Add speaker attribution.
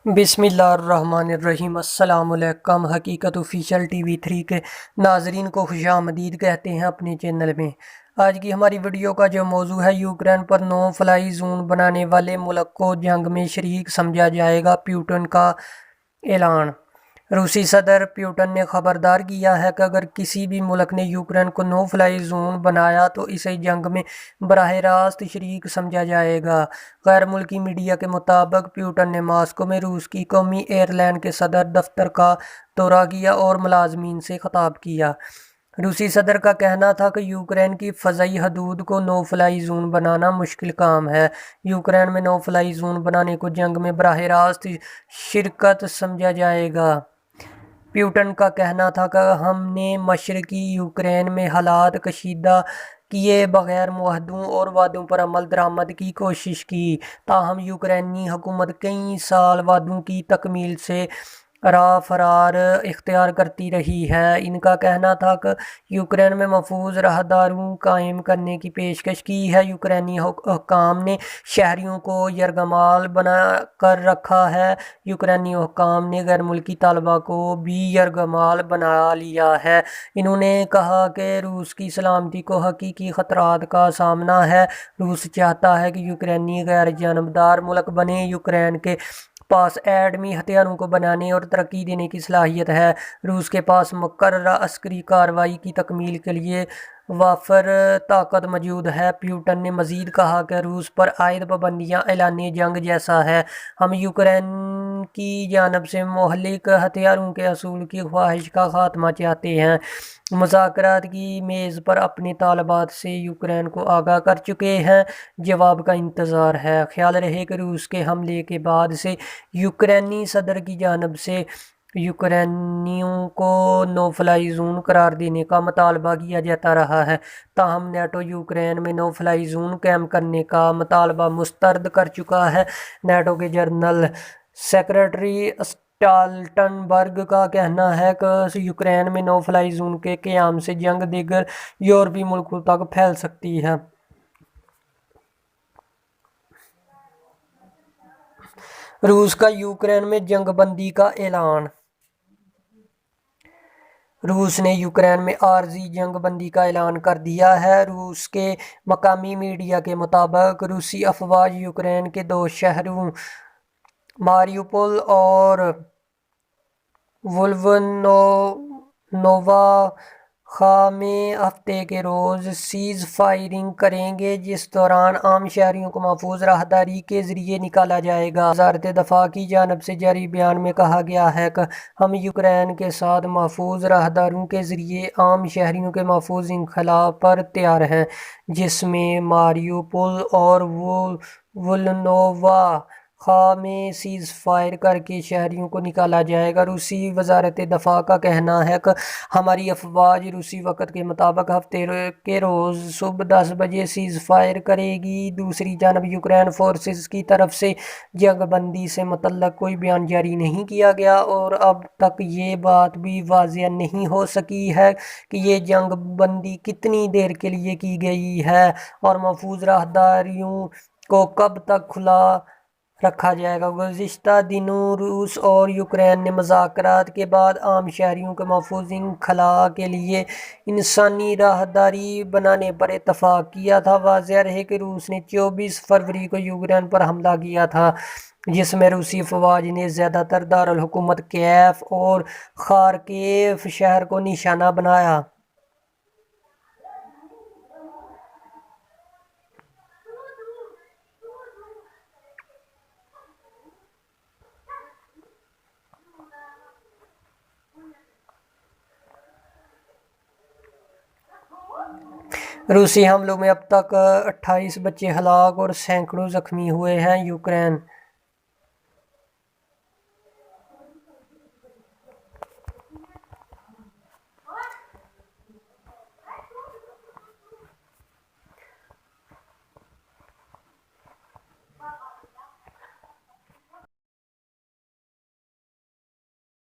Speaker 1: बिस्मिल्लाहिर्रहमानिर्रहीम। अस्सलाम वालेकुम। हकीकत ऑफिशियल टीवी 3 के नाजरीन को खुशामदीद कहते हैं अपने चैनल में। आज की हमारी वीडियो का जो मौजू है, यूक्रेन पर नो फ्लाई जोन बनाने वाले मुल्क को जंग में शरीक समझा जाएगा, पुतिन का ऐलान। रूसी सदर पुतिन ने खबरदार किया है कि अगर किसी भी मुल्क ने यूक्रेन को नो फ्लाई जोन बनाया तो इसे जंग में बराह रास्त शरीक समझा जाएगा। गैर मुल्की मीडिया के मुताबिक पुतिन ने मॉस्को में रूस की कौमी एयरलाइन के सदर दफ्तर का दौरा किया और मुलाजमीन से खिताब किया। रूसी सदर का कहना था कि यूक्रेन की फ़ज़ाई हदूद को नो फ्लाई जोन बनाना मुश्किल काम है। यूक्रेन में नो फ्लाई जोन बनाने को जंग में बराह रास्त शिरकत समझा जाएगा। पुतिन का कहना था कि हमने मशरकी यूक्रेन में हालात कशीदा किए बगैर मुआहदों और वादों पर अमल दरामद की कोशिश की, ताहम यूक्रेनी हुकूमत कई साल वादों की तकमील से राह फरार इख्तियार करती रही है। इनका कहना था कि यूक्रेन में महफूज राहदारों कायम करने की पेशकश की है। यूक्रेनी हुक्काम ने शहरियों को यरगमाल बना कर रखा है। यूक्रेनी हुक्काम ने गैर मुल्की तलबा को भी यरगमाल बना लिया है। इन्होंने कहा कि रूस की सलामती को हकीकी खतरात का सामना है। रूस चाहता है कि यूक्रेनी गैर जानबदार मुल्क बने। यूक्रेन के पास एटमी हथियारों को बनाने और तरक्की देने की सलाहियत है। रूस के पास मुकर्ररा अस्करी कार्रवाई की तकमील के लिए वाफर ताकत मौजूद है। पुतिन ने मजीद कहा कि रूस पर आयद पाबंदियाँ ऐलान जंग जैसा है। हम यूक्रेन की जानब से मुहलिक हथियारों के असूल की ख्वाहिश का खात्मा चाहते हैं। मुज़ाकरात की मेज़ पर अपने तालबात से यूक्रेन को आगाह कर चुके हैं। जवाब का इंतज़ार है। ख्याल रहे कि रूस के हमले के बाद से यूक्रेनी सदर की जानब से यूक्रेनियों को नो फ्लाई जोन करार देने का मुतालबा किया जाता रहा है, ताहम नेटो यूक्रेन में नो फ्लाई जोन कायम करने का मुतालबा मुस्तरद कर चुका है। नेटो के जनरल सेक्रेटरी स्टॉल्टनबर्ग का कहना है कि यूक्रेन में नो फ्लाई जोन के क़याम से जंग दीगर यूरोपीय मुल्कों तक फैल सकती है। रूस का यूक्रेन में जंगबंदी का ऐलान। रूस ने यूक्रेन में आर्जी जंगबंदी का ऐलान कर दिया है। रूस के मकामी मीडिया के मुताबिक रूसी अफवाज यूक्रेन के दो शहरों मारियुपोल और वोल्गनोवा में हफ्ते के रोज़ सीज़ फायरिंग करेंगे, जिस दौरान आम शहरियों को महफूज राहदारी के ज़रिए निकाला जाएगा। वज़ारत दफ़ा की जानब से जारी बयान में कहा गया है कि हम यूक्रेन के साथ महफूज राहदारों के ज़रिए आम शहरियों के महफूज इंखला पर तैयार हैं, जिसमें मारियुपोल और वोल्गनोवा में सीज़ फायर करके शहरियों को निकाला जाएगा। रूसी वज़ारत दफ़ा का कहना है कि हमारी अफवाज रूसी वक़्त के मुताबिक हफ्ते के रोज़ सुबह 10 बजे सीज़ फायर करेगी। दूसरी जानब यूक्रेन फोर्सेस की तरफ से जंगबंदी से मुतल्लक़ कोई बयान जारी नहीं किया गया और अब तक ये बात भी वाज़ेह नहीं हो सकी है कि ये जंगबंदी कितनी देर के लिए की गई है और महफूज राहदारियों को कब तक खुला रखा जाएगा। गुज़िश्ता दिनों रूस और यूक्रेन ने मुज़ाकरात के बाद आम शहरियों के महफूज इंखला के लिए इंसानी राहदारी बनाने पर इत्तफ़ाक़ किया था। वाज़ेह रहे कि रूस ने 24 फरवरी को यूक्रेन पर हमला किया था, जिसमें रूसी अफवाज ने ज़्यादातर दारुल हुकूमत कीव और खार्किव शहर को निशाना बनाया। रूसी हमलों में अब तक 28 बच्चे हलाक और सैकड़ों ज़ख्मी हुए हैं। यूक्रेन